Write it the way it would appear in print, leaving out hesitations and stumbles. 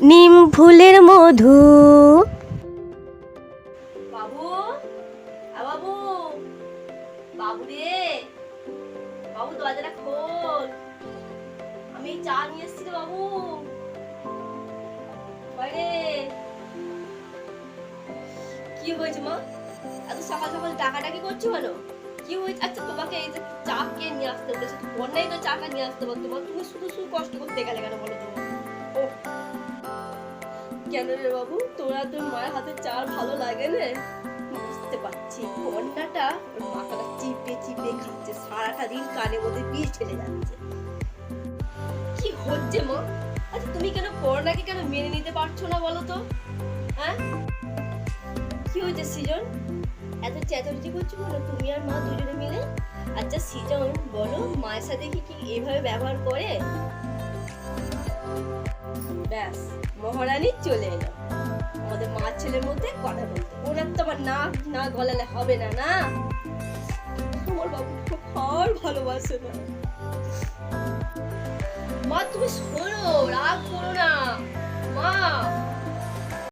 নিম ফুলের মধু। বাবু, বাবু, বাবু রে, বাবু দরজাটা খোল, আমি চা নিয়ে এসেছি রে বাবু। বাইরে কি হয়েছে মা? এত সকাল সকাল ডাকাডাকি করছো কেন? কি হয়েছে? আচ্ছা তোমাকে এই যে চা কে নিয়ে আসতে বলেছে? বন্যাই তো চাটা নিয়ে আসতে পারতো, তুমি শুধু শুধু কষ্ট করতে গেলে কেন বলো তো? ও কেন রে বাবু, তোর মায়ের হাতে চা ভালো লাগে না? বুঝতে পারছি, বন্যাটা ওর মাথাটা চিপে চিপে খাচ্ছে, সারাটা দিন কানে মধ্যে বিষ ঢেলে যাচ্ছে। কি হচ্ছে মা? আচ্ছা তুমি কেন করোনাকে কেন মেনে নিতে পারছো না বলো তো? হ্যাঁ, কি হয়েছে সৃজন? এত চেঁচামেচি করছো বলো তুমি আর মা দুজনে মিলে? আচ্ছা সৃজন বলো, মায়ের সাথে কি কি এভাবে ব্যবহার করে? ব্যাস, মহারানী চলে এলো আমাদের মা ছেলের মধ্যে কথা বলতে। ওনার তো আবার না না গলালে হবে না, না তোমার বাবু খুব আর ভালোবাসে না। মা তুমি শোনো, রাগ করো না মা।